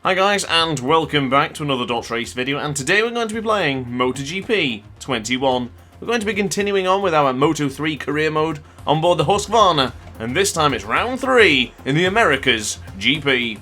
Hi guys, and welcome back to another DrAce video, and today we're going to be playing MotoGP 21. We're going to be continuing on with our Moto 3 career mode on board the Husqvarna, and this time it's round 3 in the Americas GP.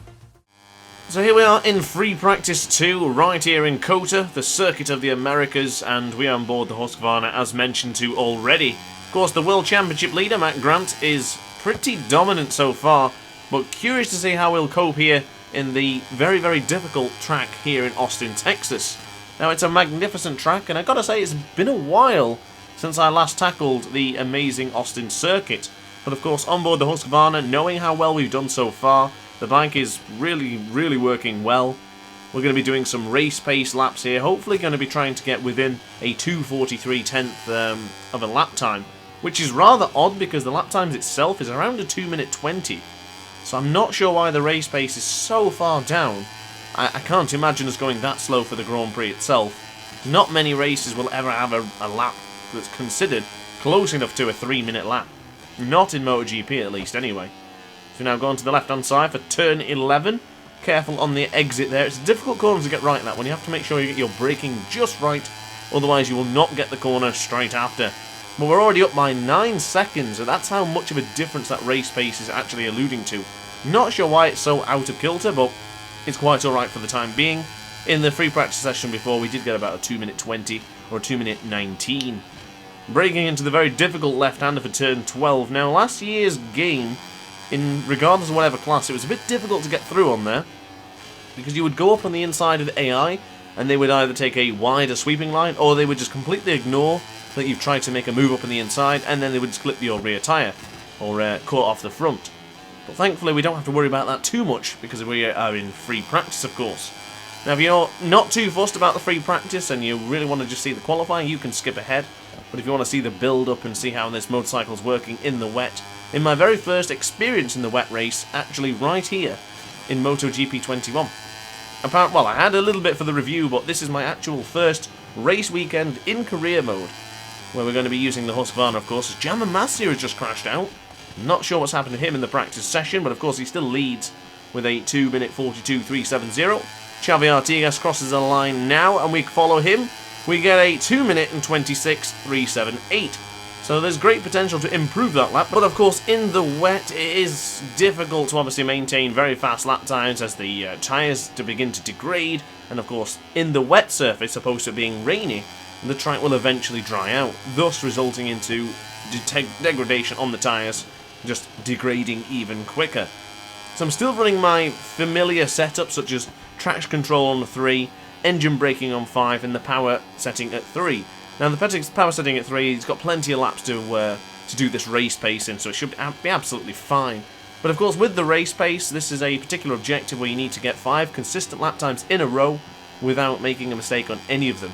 So here we are in free practice 2, right here in COTA, the circuit of the Americas, and we are on board the Husqvarna as mentioned to already. Of course, the World Championship leader, Matt Grant, is pretty dominant so far, but curious to see how he'll cope here in the very, very difficult track here in Austin, Texas. Now, it's a magnificent track, and I gotta say, it's been a while since I last tackled the amazing Austin circuit. But of course, on board the Husqvarna, knowing how well we've done so far, the bike is really, really working well. We're going to be doing some race pace laps here, hopefully going to be trying to get within a 2:43.10 of a lap time, which is rather odd because the lap times itself is around a 2:20. So I'm not sure why the race pace is so far down. I can't imagine us going that slow for the Grand Prix itself. Not many races will ever have a lap that's considered close enough to a 3-minute lap. Not in MotoGP at least, anyway. So now going to the left-hand side for turn 11. Careful on the exit there. It's a difficult corner to get right, that one. You have to make sure you get your braking just right, otherwise you will not get the corner straight after. But we're already up by 9 seconds, and that's how much of a difference that race pace is actually alluding to. Not sure why it's so out of kilter, but it's quite alright for the time being. In the free practice session before, we did get about a 2:20 or a 2:19. Breaking into the very difficult left-hander for turn 12. Now, last year's game, regardless of whatever class, it was a bit difficult to get through on there, because you would go up on the inside of the AI, and they would either take a wider sweeping line, or they would just completely ignore that you've tried to make a move up on the inside, and then they would just clip your rear tyre, or cut off the front. But thankfully we don't have to worry about that too much, because we are in free practice, of course. Now, if you're not too fussed about the free practice, and you really want to just see the qualifying, you can skip ahead. But if you want to see the build-up and see how this motorcycle's working in the wet, in my very first experience in the wet race, actually right here in MotoGP 21. Well, I had a little bit for the review, but this is my actual first race weekend in career mode, where we're going to be using the Husqvarna, of course. Jama Masia has just crashed out. Not sure what's happened to him in the practice session, but of course he still leads with a 2:42.370. Xavi Artigas crosses the line now, and we follow him. We get a 2:26.378. So there's great potential to improve that lap, but of course in the wet it is difficult to obviously maintain very fast lap times as the tyres begin to degrade, and of course in the wet surface, opposed to being rainy, the track will eventually dry out, thus resulting into degradation on the tyres, just degrading even quicker. So I'm still running my familiar setup, such as traction control on 3, engine braking on 5, and the power setting at 3. Now, the power setting at 3, it's got plenty of laps to do this race pace in, so it should be absolutely fine. But of course, with the race pace, this is a particular objective where you need to get 5 consistent lap times in a row without making a mistake on any of them.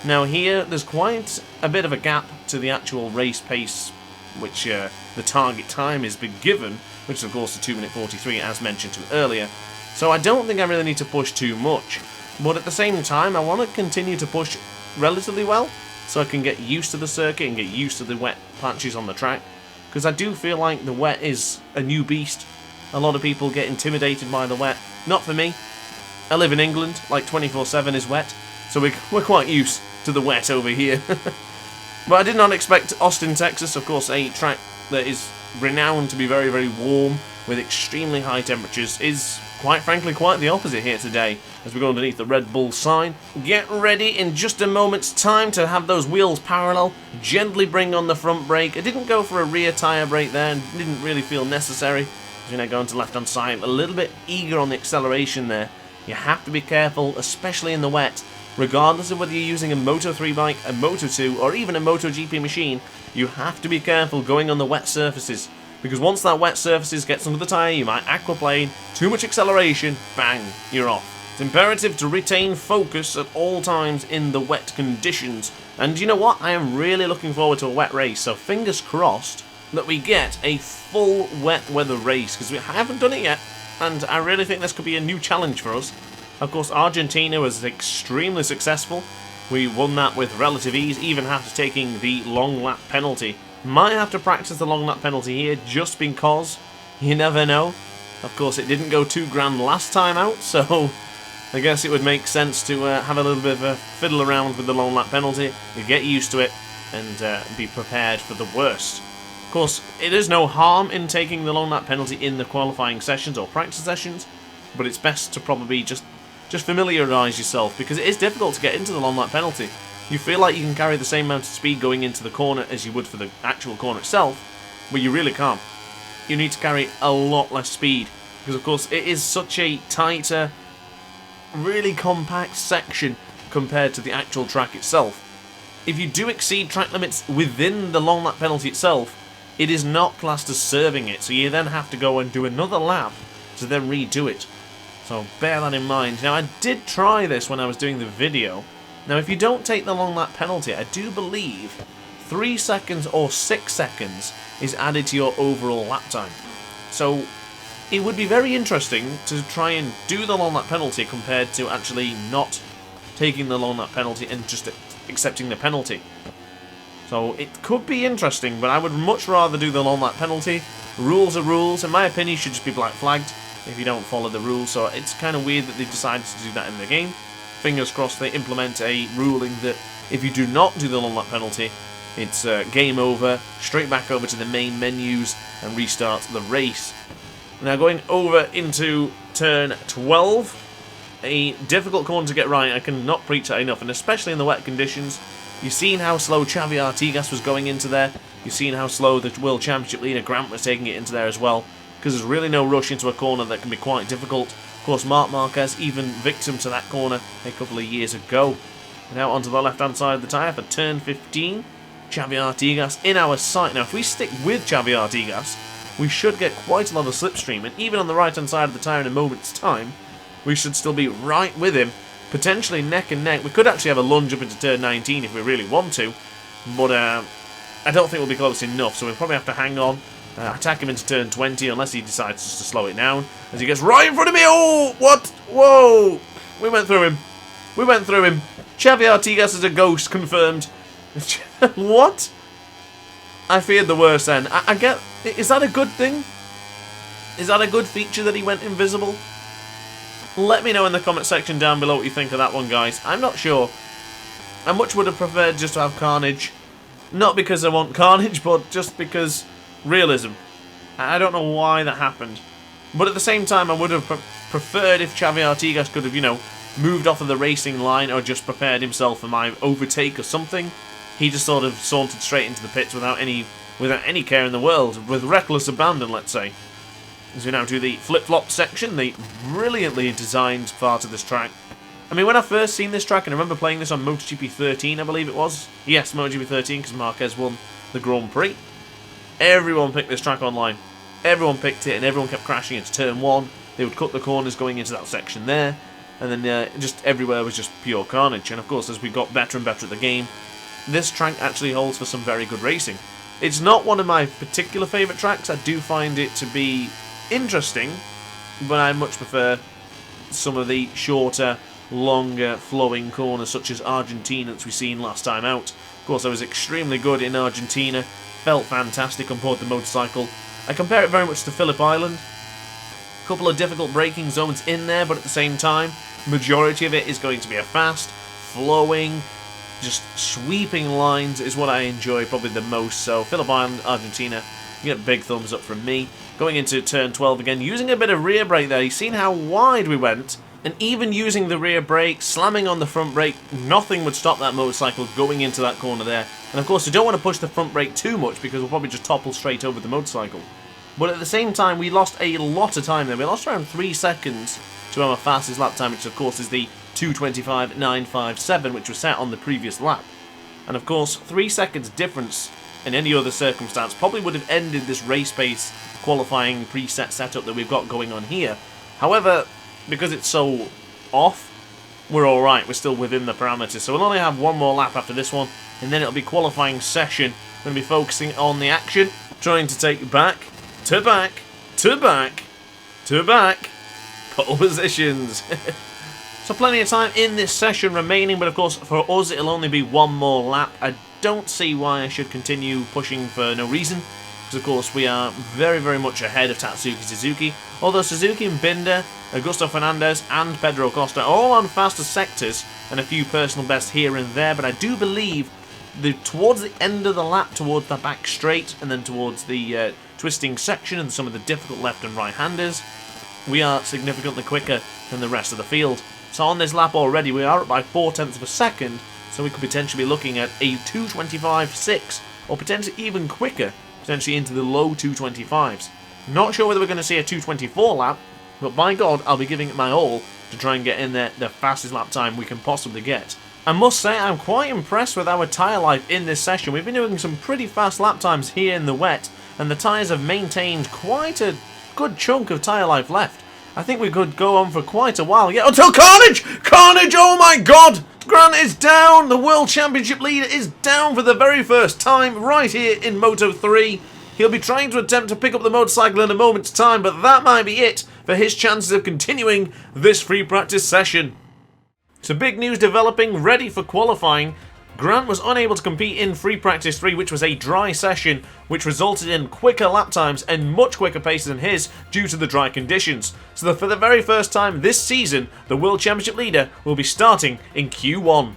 Now here, there's quite a bit of a gap to the actual race pace, which the target time has been given, which is of course the 2:43 as mentioned to earlier. So I don't think I really need to push too much. But at the same time, I want to continue to push relatively well, so I can get used to the circuit and get used to the wet patches on the track. Because I do feel like the wet is a new beast. A lot of people get intimidated by the wet. Not for me. I live in England, like 24/7 is wet, so we're quite used to the wet over here. But I did not expect Austin, Texas, of course, a track that is renowned to be very, very warm with extremely high temperatures, is quite frankly quite the opposite here today as we go underneath the Red Bull sign. Get ready in just a moment's time to have those wheels parallel. Gently bring on the front brake. I didn't go for a rear tyre brake there and didn't really feel necessary. As we now go into the left-hand side, a little bit eager on the acceleration there. You have to be careful, especially in the wet. Regardless of whether you're using a Moto 3 bike, a Moto 2, or even a MotoGP machine, you have to be careful going on the wet surfaces. Because once that wet surfaces gets under the tyre, you might aquaplane, too much acceleration, bang, you're off. It's imperative to retain focus at all times in the wet conditions. And you know what? I am really looking forward to a wet race, so fingers crossed that we get a full wet weather race, because we haven't done it yet, and I really think this could be a new challenge for us. Of course, Argentina was extremely successful. We won that with relative ease, even after taking the long lap penalty. Might have to practice the long lap penalty here, just because you never know. Of course, it didn't go too grand last time out, so I guess it would make sense to have a little bit of a fiddle around with the long lap penalty, you get used to it, and be prepared for the worst. Of course, it is no harm in taking the long lap penalty in the qualifying sessions or practice sessions, but it's best to probably just familiarise yourself, because it is difficult to get into the long lap penalty. You feel like you can carry the same amount of speed going into the corner as you would for the actual corner itself, but you really can't. You need to carry a lot less speed, because of course it is such a tighter, really compact section compared to the actual track itself. If you do exceed track limits within the long lap penalty itself, it is not classed as serving it, so you then have to go and do another lap to then redo it. So bear that in mind. Now, I did try this when I was doing the video. Now, if you don't take the long lap penalty, I do believe 3 seconds or 6 seconds is added to your overall lap time. So it would be very interesting to try and do the long lap penalty compared to actually not taking the long lap penalty and just accepting the penalty. So it could be interesting, but I would much rather do the long lap penalty. Rules are rules. In my opinion, should just be black flagged if you don't follow the rules. So it's kind of weird that they decided to do that in the game. Fingers crossed they implement a ruling that if you do not do the long lap penalty, it's game over, straight back over to the main menus and restart the race. Now going over into turn 12, a difficult corner to get right. I cannot preach that enough, and especially in the wet conditions. You've seen how slow Xavi Artigas was going into there. You've seen how slow the World Championship leader Grant was taking it into there as well, because there's really no rush into a corner that can be quite difficult. Of course, Marc Marquez even victim to that corner a couple of years ago. Now onto the left-hand side of the tyre for turn 15. Xavi Artigas in our sight. Now, if we stick with Xavi Artigas, we should get quite a lot of slipstream, and even on the right-hand side of the tyre in a moment's time, we should still be right with him, potentially neck and neck. We could actually have a lunge up into turn 19 if we really want to, but I don't think we'll be close enough, so we'll probably have to hang on, attack him into turn 20, unless he decides just to slow it down, as he gets right in front of me. Oh, what? Whoa! We went through him. We went through him. Xavi Artigas is a ghost, confirmed. What? I feared the worst then. I get... Is that a good thing? Is that a good feature that he went invisible? Let me know in the comment section down below what you think of that one, guys. I'm not sure. I much would have preferred just to have Carnage. Not because I want Carnage, but just because realism. I don't know why that happened. But at the same time, I would have preferred if Xavi Artigas could have, you know, moved off of the racing line or just prepared himself for my overtake or something. He just sort of sauntered straight into the pits without any care in the world, with reckless abandon, let's say. As we now do the flip-flop section, the brilliantly designed part of this track. I mean, when I first seen this track, and I remember playing this on MotoGP 13, I believe it was. Yes, MotoGP 13, because Marquez won the Grand Prix. Everyone picked this track online. Everyone picked it, and everyone kept crashing into turn 1. They would cut the corners going into that section there, and then just everywhere was just pure carnage. And of course, as we got better and better at the game, this track actually holds for some very good racing. It's not one of my particular favourite tracks. I do find it to be interesting, but I much prefer some of the shorter, longer flowing corners such as Argentina that we seen last time out. Of course, I was extremely good in Argentina, felt fantastic on board the motorcycle. I compare it very much to Phillip Island. A couple of difficult braking zones in there, but at the same time, majority of it is going to be a fast, flowing, just sweeping lines is what I enjoy probably the most. So Phillip Island, Argentina, you get a big thumbs up from me. Going into turn 12 again, using a bit of rear brake there. You've seen how wide we went, and even using the rear brake, slamming on the front brake, nothing would stop that motorcycle going into that corner there. And of course, you don't want to push the front brake too much because we'll probably just topple straight over the motorcycle. But at the same time, we lost a lot of time there. We lost around 3 seconds to our fastest lap time, which of course is the 2:25.957, which was set on the previous lap. And of course, 3 seconds difference in any other circumstance probably would have ended this race pace qualifying preset setup that we've got going on here. However, because it's so off, we're alright, we're still within the parameters. So we'll only have one more lap after this one, and then it'll be qualifying session. We're going to be focusing on the action, trying to take back, to back, to back, to back, pole positions. So plenty of time in this session remaining, but of course for us it'll only be one more lap. I don't see why I should continue pushing for no reason. because of course we are very, very much ahead of Tatsuki Suzuki, although Suzuki and Binder, Augusto Fernandez and Pedro Costa are all on faster sectors and a few personal bests here and there, but I do believe towards the end of the lap, towards the back straight and then towards the twisting section and some of the difficult left and right handers, we are significantly quicker than the rest of the field. So on this lap already we are up by 0.4 of a second, so we could potentially be looking at a 2:25.6 or potentially even quicker, potentially into the low 2:25s. Not sure whether we're going to see a 2:24 lap, but by God, I'll be giving it my all to try and get in there the fastest lap time we can possibly get. I must say I'm quite impressed with our tyre life in this session. We've been doing some pretty fast lap times here in the wet, and the tyres have maintained quite a good chunk of tyre life left. I think we could go on for quite a while yet until Carnage! Carnage, oh my God! Grant is down! The World Championship leader is down for the very first time right here in Moto 3. He'll be trying to attempt to pick up the motorcycle in a moment's time, but that might be it for his chances of continuing this free practice session. So big news developing, ready for qualifying. Grant was unable to compete in free practice 3, which was a dry session, which resulted in quicker lap times and much quicker paces than his due to the dry conditions. So for the very first time this season, the World Championship leader will be starting in Q1.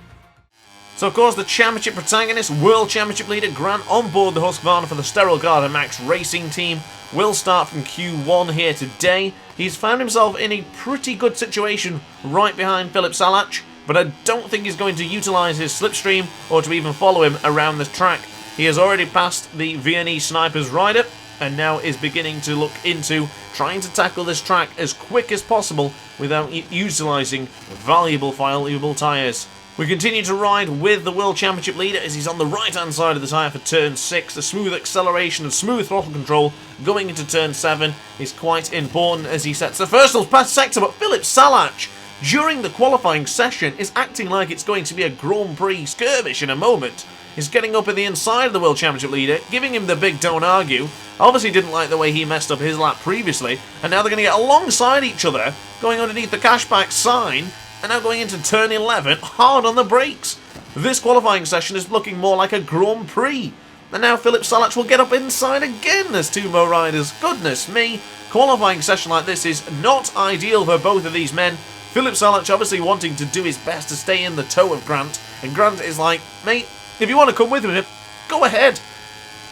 So of course the championship protagonist, World Championship leader Grant on board the Husqvarna for the Sterile Garda Max Racing team will start from Q1 here today. He's found himself in a pretty good situation right behind Filip Salac, but I don't think he's going to utilise his slipstream or to even follow him around this track. He has already passed the Viennese Snipers rider and now is beginning to look into trying to tackle this track as quick as possible without utilising valuable tyres. We continue to ride with the World Championship leader as he's on the right-hand side of the tyre for turn 6. The smooth acceleration and smooth throttle control going into turn 7 is quite important as he sets the first past sector, but Filip Salac, during the qualifying session, is acting like it's going to be a Grand Prix skirmish in a moment. He's getting up in the inside of the World Championship leader, giving him the big don't argue. Obviously didn't like the way he messed up his lap previously, and now they're going to get alongside each other, going underneath the cashback sign, and now going into turn 11, hard on the brakes. This qualifying session is looking more like a Grand Prix. And now Filip Salac will get up inside again as two more riders. Goodness me, qualifying session like this is not ideal for both of these men. Filip Salac obviously wanting to do his best to stay in the tow of Grant, and Grant is like, mate, if you want to come with me, go ahead.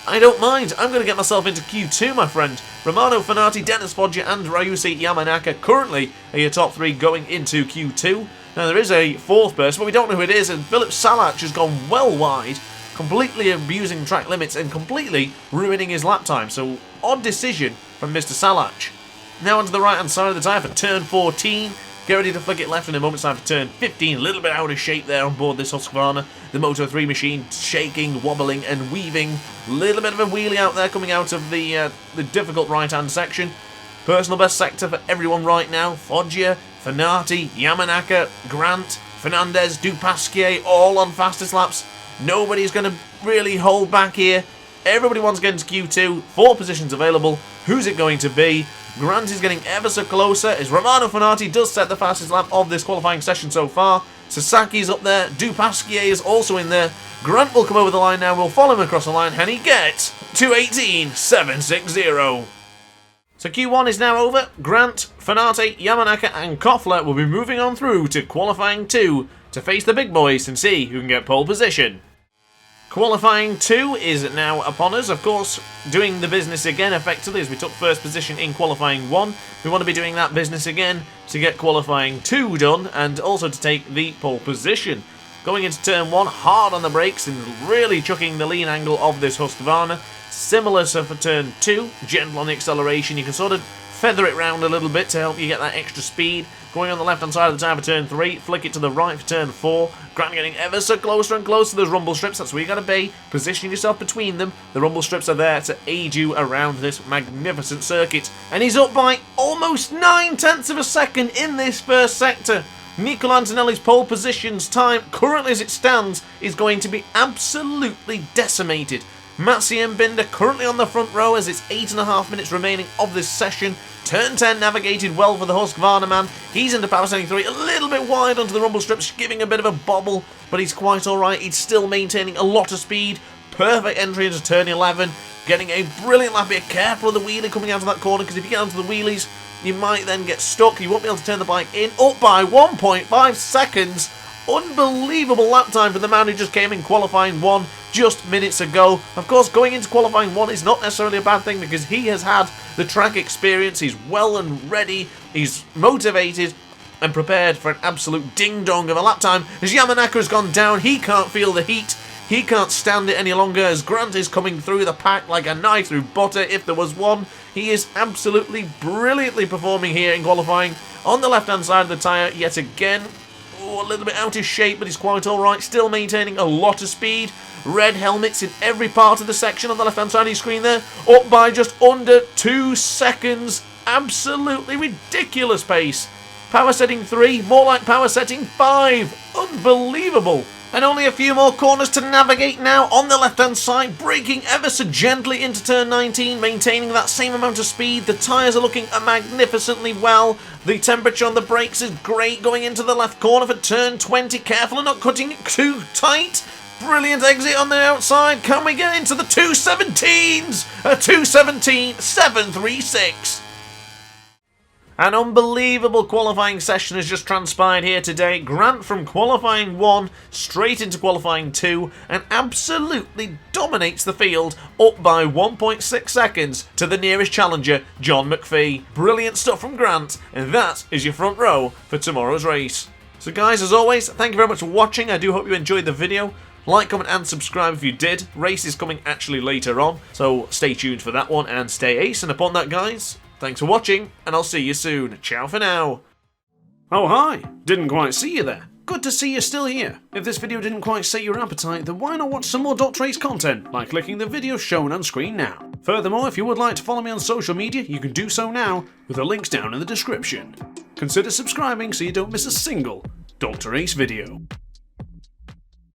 I don't mind. I'm going to get myself into Q2, my friend. Romano Fenati, Dennis Foggia and Ryusuke Yamanaka currently are your top 3 going into Q2. Now there is a 4th person, but we don't know who it is, and Filip Salac has gone well wide, completely abusing track limits and completely ruining his lap time. So odd decision from Mr. Salac. Now onto the right hand side of the tyre for turn 14. Get ready to flick it left in a moment's time for turn 15. A little bit out of shape there on board this Husqvarna. The Moto 3 machine shaking, wobbling and weaving. A little bit of a wheelie out there coming out of the difficult right-hand section. Personal best sector for everyone right now. Foggia, Fenati, Yamanaka, Grant, Fernandez, Dupasquier, all on fastest laps. Nobody's going to really hold back here. Everybody wants to get into Q2. 4 positions available. Who's it going to be? Grant is getting ever so closer as Romano Fenati does set the fastest lap of this qualifying session so far. Sasaki's up there, Dupasquier is also in there. Grant will come over the line now, we'll follow him across the line, and he gets 2:18.760. So Q1 is now over. Grant, Fenati, Yamanaka and Koffler will be moving on through to qualifying 2 to face the big boys and see who can get pole position. Qualifying 2 is now upon us, of course, doing the business again effectively as we took first position in qualifying 1. We want to be doing that business again to get qualifying 2 done and also to take the pole position. Going into turn 1, hard on the brakes and really chucking the lean angle of this Husqvarna. Similar to for turn 2, gentle on the acceleration, you can sort of feather it round a little bit to help you get that extra speed. Going on the left hand side of the tyre for turn 3, flick it to the right for turn 4. Grant getting ever so closer and closer to those rumble strips, that's where you got to be. Position yourself between them. The rumble strips are there to aid you around this magnificent circuit. And he's up by almost 9/10 of a second in this first sector. Nicola Antonelli's pole positions time, currently as it stands, is going to be absolutely decimated. Massey Binder currently on the front row as it's 8.5 minutes remaining of this session. Turn 10 navigated well for the Husqvarna man. He's into power setting 3, a little bit wide onto the rumble strips, giving a bit of a bobble, but he's quite alright. He's still maintaining a lot of speed. perfect entry into turn 11, getting a brilliant lap here. Careful of the wheelie coming out of that corner, because if you get onto the wheelies, you might then get stuck. You won't be able to turn the bike in. Up by 1.5 seconds. Unbelievable lap time for the man who just came in qualifying 1 just minutes ago. Of course, going into qualifying 1 is not necessarily a bad thing, because he has had the track experience. He's well and ready. He's motivated and prepared for an absolute ding-dong of a lap time. As Yamanaka has gone down, he can't feel the heat. He can't stand it any longer, as Grant is coming through the pack like a knife through butter, if there was one. He is absolutely brilliantly performing here in qualifying. On the left-hand side of the tyre, yet again, a little bit out of shape, but he's quite alright. Still maintaining a lot of speed. Red helmets in every part of the section on the left-hand side of your screen there. Up by just under 2 seconds. Absolutely ridiculous pace. Power setting 3, more like power setting 5. Unbelievable. And only a few more corners to navigate now on the left-hand side, braking ever so gently into turn 19, maintaining that same amount of speed. The tyres are looking magnificently well. The temperature on the brakes is great going into the left corner for turn 20. Careful of not cutting it too tight. Brilliant exit on the outside. Can we get into the 217s? A 217.736. An unbelievable qualifying session has just transpired here today. Grant from qualifying 1 straight into qualifying 2 and absolutely dominates the field, up by 1.6 seconds to the nearest challenger, John McPhee. Brilliant stuff from Grant, and that is your front row for tomorrow's race. So guys, as always, thank you very much for watching. I do hope you enjoyed the video. Like, comment and subscribe if you did. Race is coming actually later on, so stay tuned for that one and stay ace. And upon that, guys, thanks for watching, and I'll see you soon. Ciao for now. Oh hi, didn't quite see you there. Good to see you're still here. If this video didn't quite sate your appetite, then why not watch some more DrAce content by clicking the video shown on screen now. Furthermore, if you would like to follow me on social media, you can do so now, with the links down in the description. Consider subscribing so you don't miss a single DrAce video.